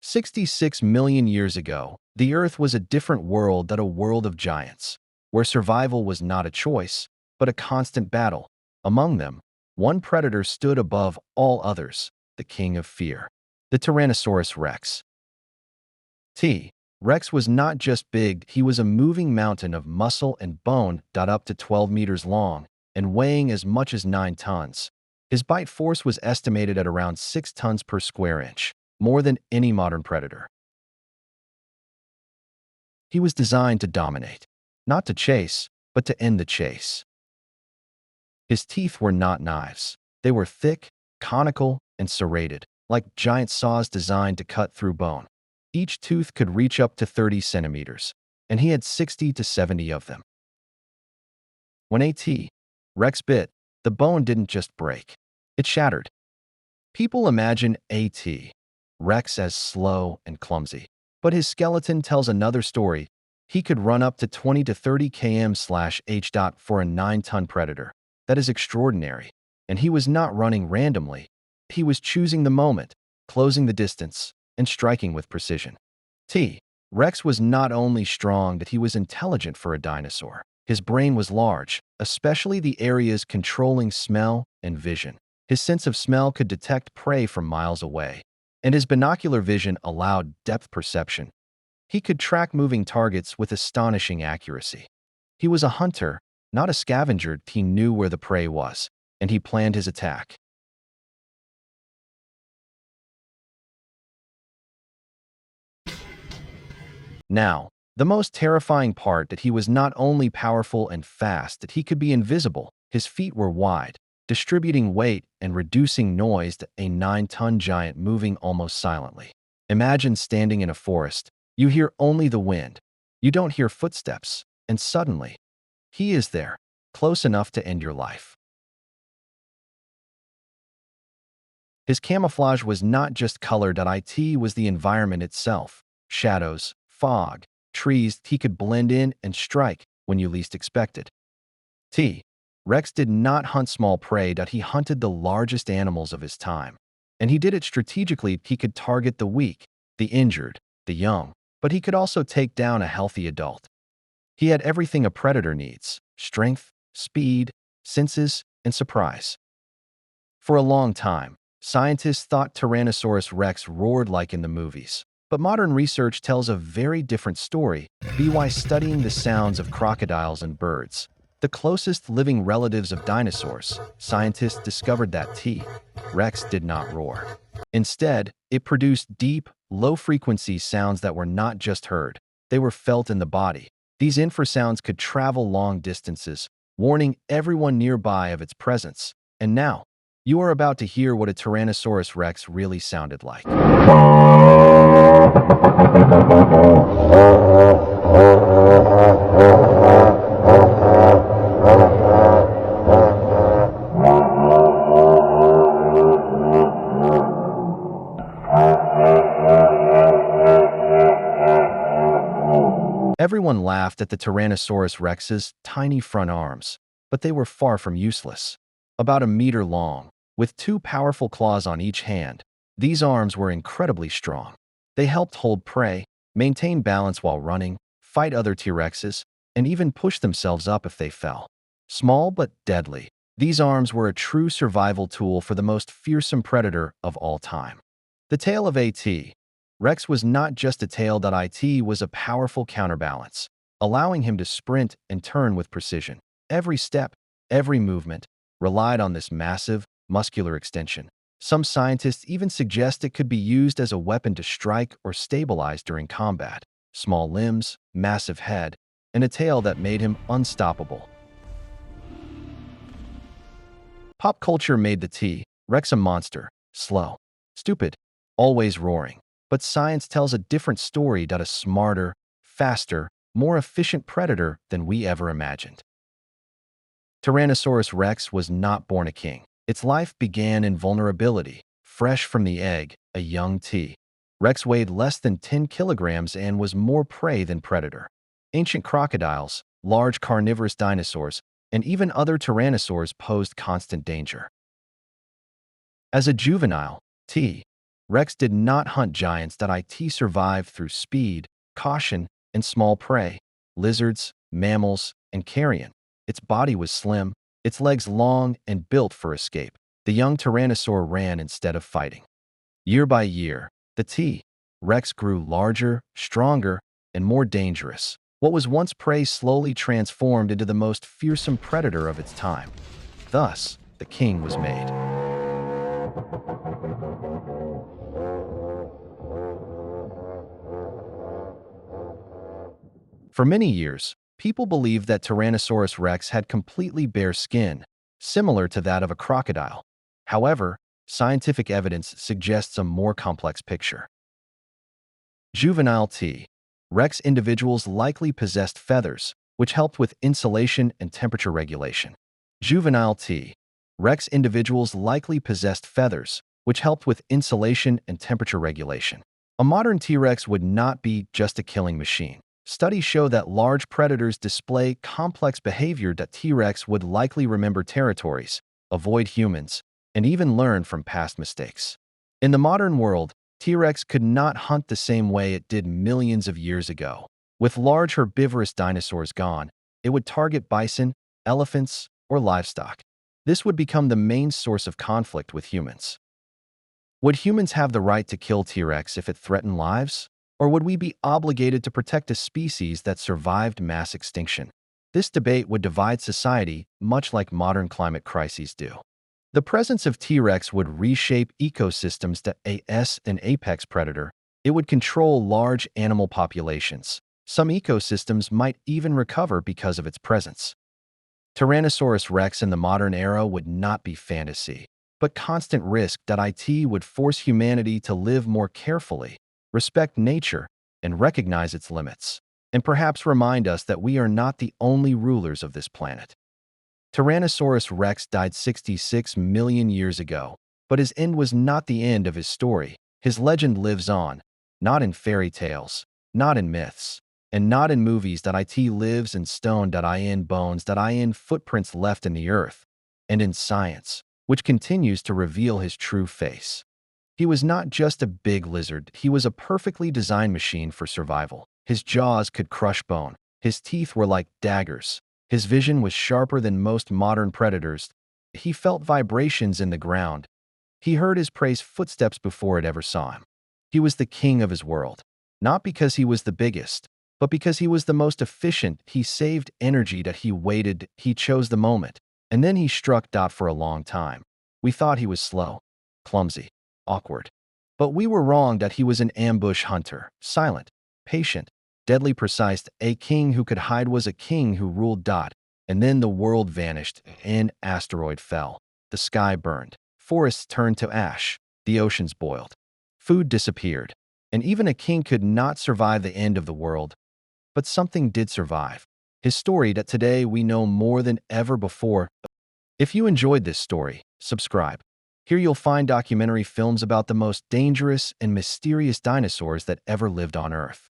66 million years ago, the Earth was a different world than a world of giants, where survival was not a choice, but a constant battle. Among them, one predator stood above all others, the king of fear, the Tyrannosaurus Rex. T. Rex was not just big, he was a moving mountain of muscle and bone, up to 12 meters long and weighing as much as 9 tons. His bite force was estimated at around 6 tons per square inch, more than any modern predator. He was designed to dominate, not to chase, but to end the chase. His teeth were not knives. They were thick, conical, and serrated, like giant saws designed to cut through bone. Each tooth could reach up to 30 centimeters, and he had 60 to 70 of them. When A.T. Rex bit, the bone didn't just break, it shattered. People imagine A.T. Rex as slow and clumsy, but his skeleton tells another story. He could run up to 20 to 30 km/h. For a 9-ton predator. That is extraordinary. And he was not running randomly. He was choosing the moment, closing the distance, and striking with precision. T. Rex was not only strong, but he was intelligent for a dinosaur. His brain was large, especially the areas controlling smell and vision. His sense of smell could detect prey from miles away, and his binocular vision allowed depth perception. He could track moving targets with astonishing accuracy. He was a hunter, not a scavenger. He knew where the prey was, and he planned his attack. Now, the most terrifying part that he was not only powerful and fast, that he could be invisible. His feet were wide, distributing weight and reducing noise, a 9-ton giant moving almost silently. Imagine standing in a forest. You hear only the wind. You don't hear footsteps, and suddenly, he is there, close enough to end your life. His camouflage was not just color. It was the environment itself. Shadows, fog, trees. He could blend in and strike when you least expected. T. Rex did not hunt small prey. He hunted the largest animals of his time. And he did it strategically. He could target the weak, the injured, the young, but he could also take down a healthy adult. He had everything a predator needs: strength, speed, senses, and surprise. For a long time, scientists thought Tyrannosaurus Rex roared like in the movies. But modern research tells a very different story. By studying the sounds of crocodiles and birds, the closest living relatives of dinosaurs, scientists discovered that T. Rex did not roar. Instead, it produced deep, low-frequency sounds that were not just heard, they were felt in the body. These infrasounds could travel long distances, warning everyone nearby of its presence. And now, you are about to hear what a Tyrannosaurus Rex really sounded like. Everyone laughed at the Tyrannosaurus Rex's tiny front arms, but they were far from useless. About a meter long, with 2 powerful claws on each hand, these arms were incredibly strong. They helped hold prey, maintain balance while running, fight other T-Rexes, and even push themselves up if they fell. Small but deadly, these arms were a true survival tool for the most fearsome predator of all time. The tail of A.T. Rex was not just a tail. It was a powerful counterbalance, allowing him to sprint and turn with precision. Every step, every movement, relied on this massive, muscular extension. Some scientists even suggest it could be used as a weapon to strike or stabilize during combat. Small limbs, massive head, and a tail that made him unstoppable. Pop culture made the T-Rex a monster, slow, stupid, always roaring. But science tells a different story. A smarter, faster, more efficient predator than we ever imagined. Tyrannosaurus Rex was not born a king. Its life began in vulnerability. Fresh from the egg, a young T. Rex weighed less than 10 kilograms and was more prey than predator. Ancient crocodiles, large carnivorous dinosaurs, and even other tyrannosaurs posed constant danger. As a juvenile, T. Rex did not hunt giants that it survived through speed, caution, and small prey, lizards, mammals, and carrion. Its body was slim, its legs long and built for escape. The young Tyrannosaur ran instead of fighting. Year by year, the T-Rex grew larger, stronger, and more dangerous. What was once prey slowly transformed into the most fearsome predator of its time. Thus, the king was made. For many years, people believed that Tyrannosaurus rex had completely bare skin, similar to that of a crocodile. However, scientific evidence suggests a more complex picture. Juvenile T-Rex individuals likely possessed feathers, which helped with insulation and temperature regulation. Juvenile T-Rex individuals likely possessed feathers, which helped with insulation and temperature regulation. A modern T-Rex would not be just a killing machine. Studies show that large predators display complex behavior that T-Rex would likely remember territories, avoid humans, and even learn from past mistakes. In the modern world, T-Rex could not hunt the same way it did millions of years ago. With large herbivorous dinosaurs gone, it would target bison, elephants, or livestock. This would become the main source of conflict with humans. Would humans have the right to kill T-Rex if it threatened lives? Or would we be obligated to protect a species that survived mass extinction? This debate would divide society, much like modern climate crises do. The presence of T-Rex would reshape ecosystems that as an apex predator. It would control large animal populations. Some ecosystems might even recover because of its presence. Tyrannosaurus rex in the modern era would not be fantasy, but constant risk that it would force humanity to live more carefully, respect nature, and recognize its limits, and perhaps remind us that we are not the only rulers of this planet. Tyrannosaurus rex died 66 million years ago, but his end was not the end of his story. His legend lives on, not in fairy tales, not in myths, and not in movies. It lives in stone. In bones. In footprints left in the earth, and in science, which continues to reveal his true face. He was not just a big lizard, he was a perfectly designed machine for survival. His jaws could crush bone, his teeth were like daggers, his vision was sharper than most modern predators. He felt vibrations in the ground. He heard his prey's footsteps before it ever saw him. He was the king of his world, not because he was the biggest, but because he was the most efficient. He saved energy. He waited, he chose the moment, and then he struck. For a long time, we thought he was slow, clumsy, awkward. But we were wrong. He was an ambush hunter, silent, patient, deadly precise. A king who could hide was a king who ruled. And then the world vanished. An asteroid fell. The sky burned. Forests turned to ash. The oceans boiled. Food disappeared. And even a king could not survive the end of the world. But something did survive. His story that today we know more than ever before. If you enjoyed this story, subscribe. Here you'll find documentary films about the most dangerous and mysterious dinosaurs that ever lived on Earth.